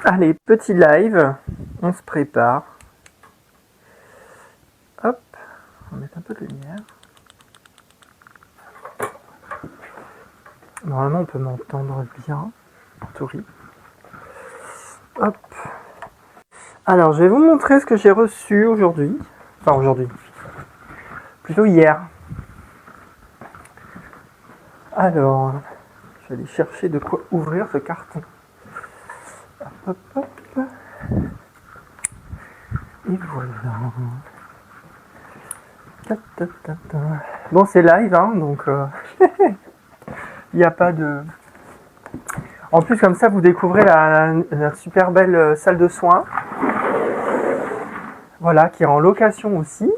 Allez, petit live, on se prépare. Hop, on va mettre un peu de lumière. Normalement, on peut m'entendre bien, en théorie. Hop. Alors, je vais vous montrer ce que j'ai reçu aujourd'hui. Enfin, aujourd'hui. Plutôt hier. Alors, je vais aller chercher de quoi ouvrir ce carton. Hop, hop, hop. Et voilà. Ta, ta, ta, ta. Bon, c'est live, hein, donc il n'y a pas de... En plus, comme ça, vous découvrez la super belle salle de soins. Voilà, qui est en location aussi.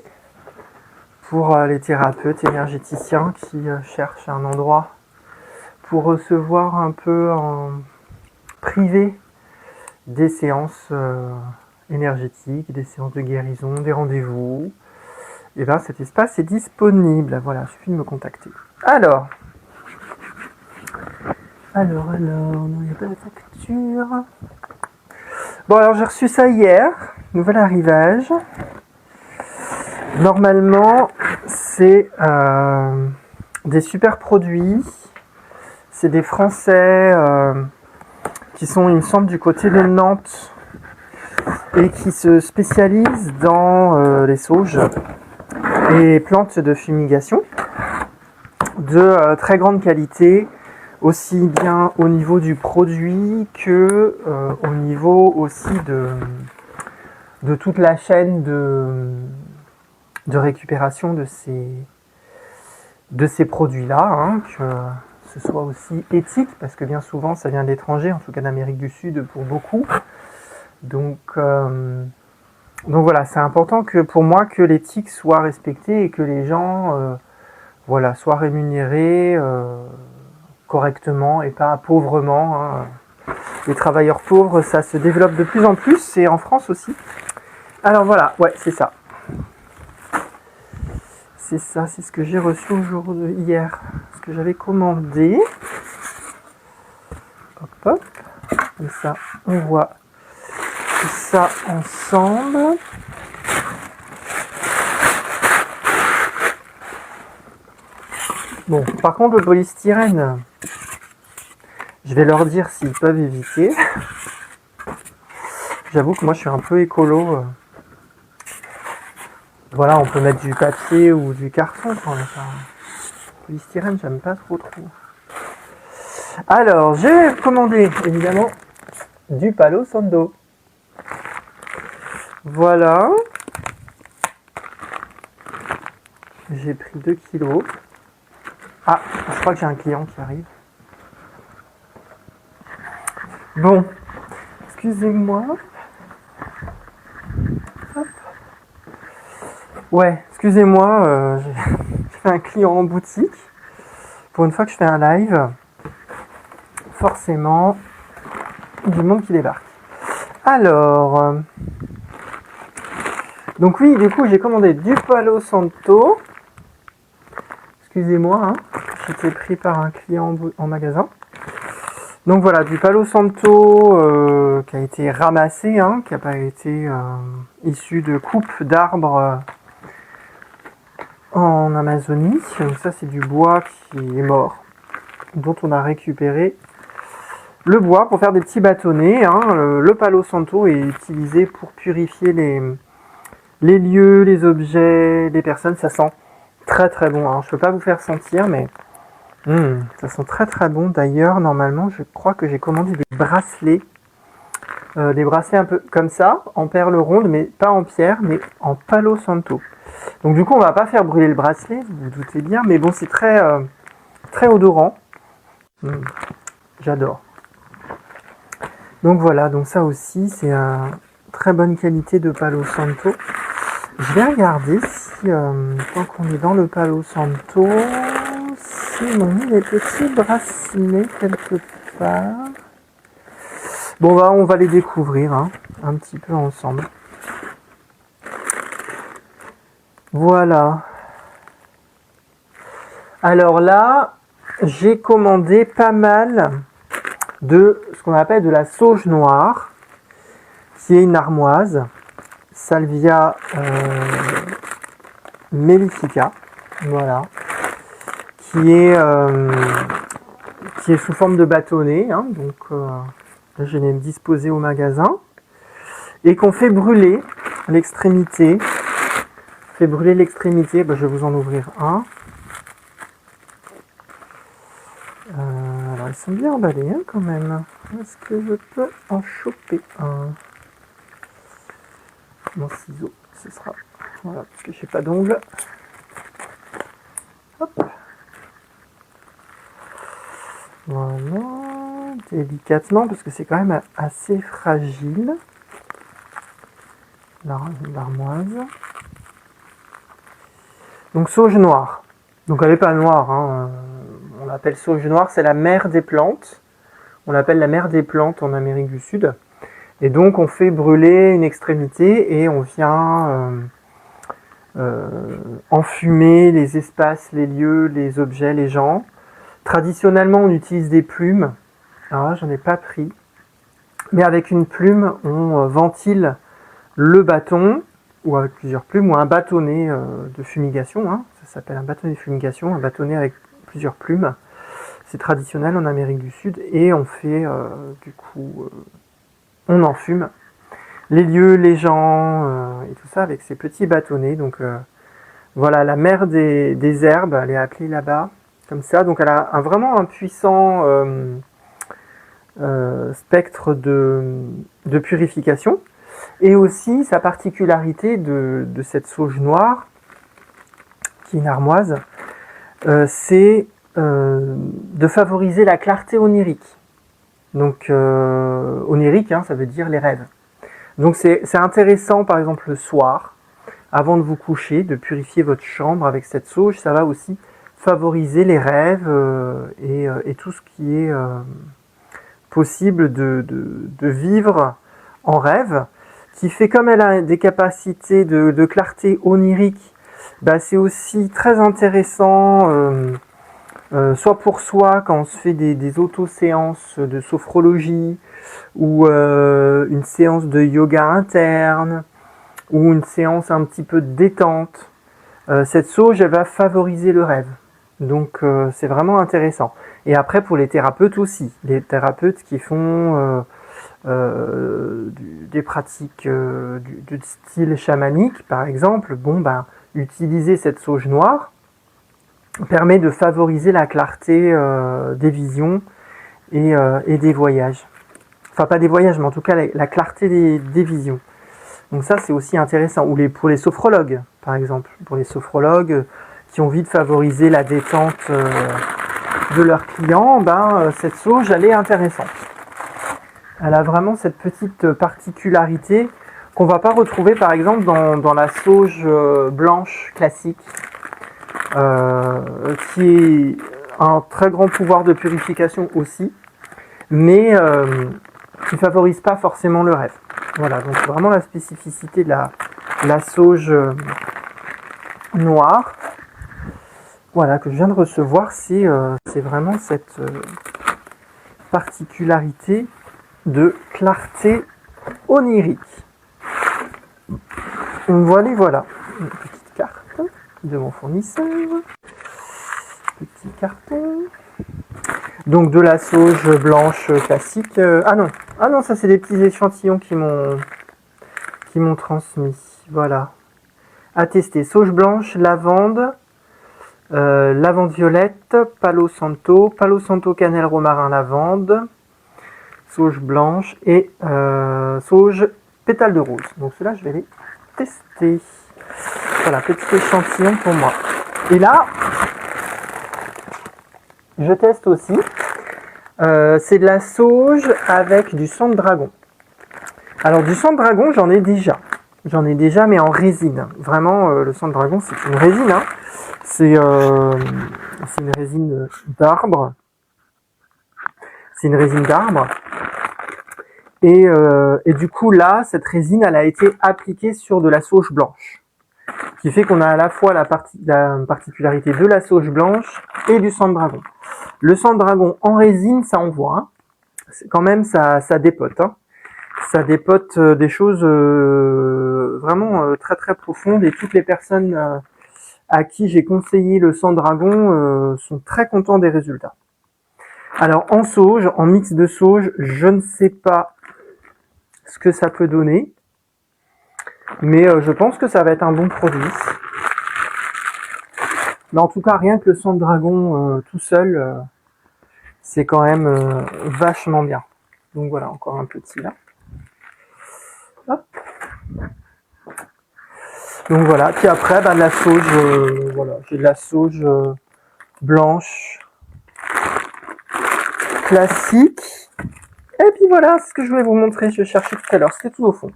Pour les thérapeutes énergéticiens qui cherchent un endroit pour recevoir un peu en privé des séances énergétiques, des séances de guérison, des rendez-vous. Et bien cet espace est disponible. Voilà, il suffit de me contacter. Alors, non, il n'y a pas de facture. Bon, alors j'ai reçu ça hier, nouvel arrivage. Normalement, c'est des super produits. C'est des Français qui sont, il me semble, du côté de Nantes et qui se spécialisent dans les sauges et plantes de fumigation de très grande qualité, aussi bien au niveau du produit que au niveau aussi de toute la chaîne de récupération de ces produits-là, hein, que ce soit aussi éthique, parce que bien souvent ça vient de l'étranger, en tout cas d'Amérique du Sud pour beaucoup. Donc voilà, c'est important que pour moi que l'éthique soit respectée et que les gens voilà, soient rémunérés correctement et pas pauvrement. Hein. Les travailleurs pauvres, ça se développe de plus en plus, et en France aussi. Alors voilà, ouais, c'est ça. C'est ça, c'est ce que j'ai reçu aujourd'hui, hier, ce que j'avais commandé. Hop, hop. Comme ça, on voit tout ça ensemble. Bon, par contre, le polystyrène, je vais leur dire s'ils peuvent éviter. J'avoue que moi, je suis un peu écolo. Voilà, on peut mettre du papier ou du carton. Le polystyrène, j'aime pas trop. Alors, j'ai commandé, évidemment, du Palo Santo. Voilà. J'ai pris 2 kilos. Ah, je crois que j'ai un client qui arrive. Bon, excusez-moi. Hop. Ouais, excusez-moi, j'ai fait un client en boutique. Pour une fois que je fais un live, forcément, du monde qui débarque. Alors, donc oui, du coup, j'ai commandé du Palo Santo. Excusez-moi, hein, j'étais pris par un client en magasin. Donc voilà, du Palo Santo qui a été ramassé, hein, qui n'a pas été issu de coupes d'arbres en Amazonie. Donc ça, c'est du bois qui est mort, dont on a récupéré le bois pour faire des petits bâtonnets. Hein. Le Palo Santo est utilisé pour purifier les lieux, les objets, les personnes. Ça sent très très bon. Hein. Je ne peux pas vous faire sentir, mais ça sent très très bon. D'ailleurs, normalement, je crois que j'ai commandé des bracelets. Des bracelets un peu comme ça, en perles rondes, mais pas en pierre, mais en Palo Santo. Donc du coup, on va pas faire brûler le bracelet, vous vous doutez bien, mais bon, c'est très, très odorant. J'adore. Donc voilà, donc ça aussi, c'est une très bonne qualité de Palo Santo. Je vais regarder si, tant qu'on est dans le Palo Santo, si m'ont mis des petits bracelets quelque part. Bon, bah, on va les découvrir hein, un petit peu ensemble. Voilà. Alors là, j'ai commandé pas mal de ce qu'on appelle de la sauge noire. qui est une armoise, Salvia mellifica, voilà, qui est sous forme de bâtonnet, hein, donc là, je l'ai disposé au magasin, et qu'on fait brûler l'extrémité. Je vais vous en ouvrir un. Alors ils sont bien emballés hein, quand même. Est-ce que je peux en choper un? Mon ciseau, ce sera. Voilà, parce que je n'ai pas d'ongles. Hop. Voilà. Délicatement, parce que c'est quand même assez fragile. L'armoise. Donc sauge noire. Donc elle n'est pas noire. Hein. On l'appelle sauge noire, c'est la mère des plantes. On l'appelle la mère des plantes en Amérique du Sud. Et donc on fait brûler une extrémité et on vient enfumer les espaces, les lieux, les objets, les gens. Traditionnellement on utilise des plumes. Alors là j'en ai pas pris. Mais avec une plume on ventile le bâton, ou avec plusieurs plumes, ou un bâtonnet de fumigation. Hein. Ça s'appelle un bâtonnet de fumigation, un bâtonnet avec plusieurs plumes. C'est traditionnel en Amérique du Sud et on fait du coup on enfume les lieux, les gens et tout ça avec ces petits bâtonnets. Donc voilà, la mère des herbes, elle est appelée là-bas comme ça. Donc elle a vraiment un puissant spectre de purification. Et aussi sa particularité de cette sauge noire, qui est une armoise, c'est de favoriser la clarté onirique. Donc onirique, hein, ça veut dire les rêves. Donc c'est intéressant par exemple le soir, avant de vous coucher, de purifier votre chambre avec cette sauge. Ça va aussi favoriser les rêves et tout ce qui est possible de vivre en rêve, qui fait comme elle a des capacités de clarté onirique. Bah, c'est aussi très intéressant soit pour soi quand on se fait des auto-séances de sophrologie ou une séance de yoga interne ou une séance un petit peu de détente. Cette sauge, elle va favoriser le rêve. Donc c'est vraiment intéressant. Et après pour les thérapeutes aussi, les thérapeutes qui font des pratiques du style chamanique par exemple, bon ben utiliser cette sauge noire permet de favoriser la clarté des visions et des voyages. Enfin pas des voyages, mais en tout cas la clarté des visions. Donc ça c'est aussi intéressant. Ou pour les sophrologues par exemple, pour les sophrologues qui ont envie de favoriser la détente de leurs clients, cette sauge elle est intéressante. Elle a vraiment cette petite particularité qu'on ne va pas retrouver par exemple dans la sauge blanche classique, qui est un très grand pouvoir de purification aussi, mais qui ne favorise pas forcément le rêve. Voilà, donc vraiment la spécificité de la sauge noire, voilà, que je viens de recevoir, c'est vraiment cette particularité de clarté onirique. Voilà, une petite carte de mon fournisseur, petit carton, donc de la sauge blanche classique. Ah non, ça c'est des petits échantillons qui m'ont transmis. Voilà, à tester. Sauge blanche, lavande, lavande violette, palo santo, cannelle, romarin, lavande, sauge blanche et sauge pétale de rose. Donc ceux-là, je vais les tester. Voilà, petit échantillon pour moi. Et là, je teste aussi. C'est de la sauge avec du sang de dragon. Alors du sang de dragon, j'en ai déjà. Mais en résine. Vraiment, le sang de dragon, c'est une résine. Hein. C'est une résine d'arbre. Et du coup, là, cette résine, elle a été appliquée sur de la sauge blanche. Ce qui fait qu'on a à la fois la particularité de la sauge blanche et du sang de dragon. Le sang de dragon en résine, ça envoie. Hein. Quand même, ça dépote. Hein. Ça dépote des choses vraiment très très profondes, et toutes les personnes à qui j'ai conseillé le sang dragon sont très contents des résultats. Alors en sauge, en mix de sauge, je ne sais pas ce que ça peut donner, mais je pense que ça va être un bon produit. Mais en tout cas, rien que le sang de dragon tout seul, c'est quand même vachement bien. Donc voilà, encore un petit là. Hop. Donc voilà, puis après, de la sauge, voilà, j'ai de la sauge blanche, classique. Et puis voilà, ce que je voulais vous montrer, je cherchais tout à l'heure, c'était tout au fond.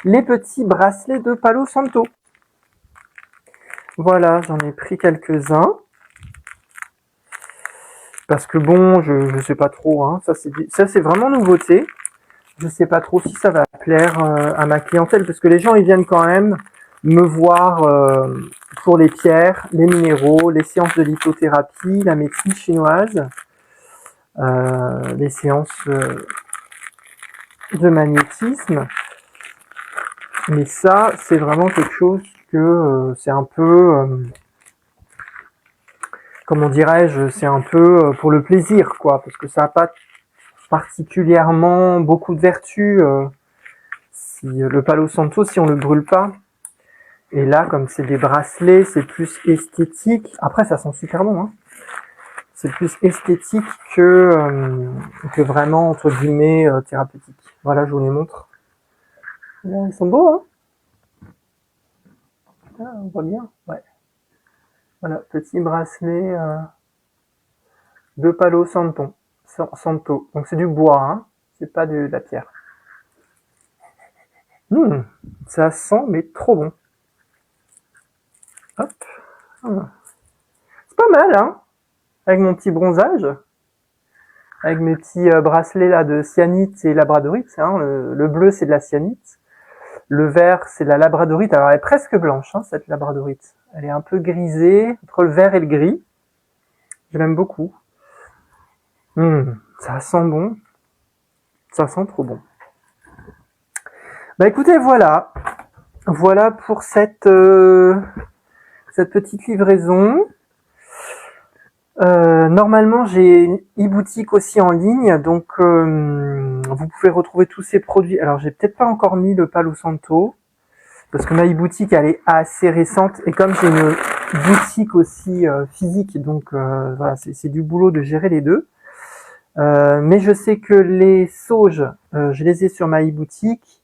Les petits bracelets de Palo Santo. Voilà, j'en ai pris quelques-uns. Parce que bon, je sais pas trop, hein, ça c'est vraiment nouveauté. Je sais pas trop si ça va plaire à ma clientèle, parce que les gens ils viennent quand même me voir pour les pierres, les minéraux, les séances de lithothérapie, la médecine chinoise, les séances de magnétisme. Mais ça, c'est vraiment quelque chose que c'est un peu, comment dirais-je, c'est un peu pour le plaisir, quoi, parce que ça n'a pas particulièrement beaucoup de vertus. Si le Palo Santo, si on le brûle pas. Et là, comme c'est des bracelets, c'est plus esthétique. Après, ça sent super bon, hein. C'est plus esthétique que vraiment, entre guillemets, thérapeutique. Voilà, je vous les montre. Là, ils sont beaux, hein. Ah, on voit bien, ouais. Voilà, petit bracelet de Palo Santo. Santo. Donc c'est du bois, hein. C'est pas de la pierre. Ça sent, mais trop bon. Hop. C'est pas mal, hein. Avec mon petit bronzage. Avec mes petits bracelets là de cyanite et labradorite. Hein. Le bleu, c'est de la cyanite. Le vert, c'est de la labradorite. Alors, elle est presque blanche, hein, cette labradorite. Elle est un peu grisée, entre le vert et le gris. Je l'aime beaucoup. Ça sent bon. Ça sent trop bon. Bah écoutez, voilà. Voilà pour cette petite livraison. Normalement, j'ai une e-boutique aussi en ligne, donc vous pouvez retrouver tous ces produits. Alors, j'ai peut-être pas encore mis le Palo Santo, parce que ma e-boutique, elle est assez récente, et comme j'ai une boutique aussi physique, donc voilà, c'est du boulot de gérer les deux. Mais je sais que les sauges, je les ai sur ma e-boutique.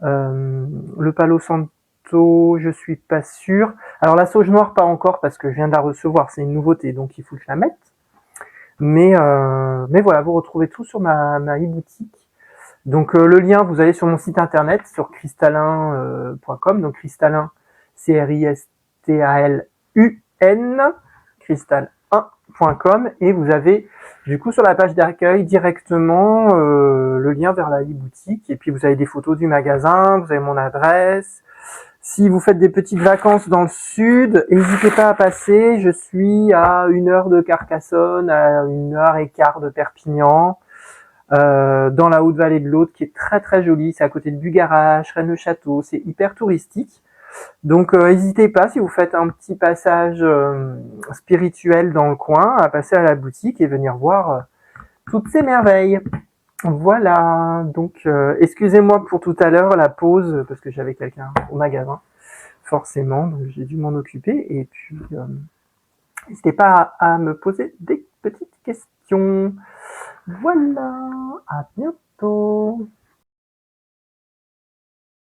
Le Palo Santo, je suis pas sûr. Alors la sauge noire, pas encore, parce que je viens de la recevoir, c'est une nouveauté, donc il faut que je la mette. Mais voilà, vous retrouvez tout sur ma e-boutique. Donc le lien, vous allez sur mon site internet, sur cristallin.com, donc cristallin, CRISTALUN, cristal1.com, et vous avez du coup sur la page d'accueil directement le lien vers la e-boutique, et puis vous avez des photos du magasin, vous avez mon adresse. Si vous faites des petites vacances dans le sud, n'hésitez pas à passer. Je suis à 1 heure de Carcassonne, à 1 heure et quart de Perpignan, dans la Haute-Vallée de l'Aude, qui est très très jolie. C'est à côté de Bugarach, Rennes-le-Château. C'est hyper touristique. Donc n'hésitez pas, si vous faites un petit passage spirituel dans le coin, à passer à la boutique et venir voir toutes ces merveilles. Voilà, donc excusez-moi pour tout à l'heure, la pause, parce que j'avais quelqu'un au magasin, forcément, donc j'ai dû m'en occuper. Et puis, n'hésitez pas à me poser des petites questions. Voilà, à bientôt.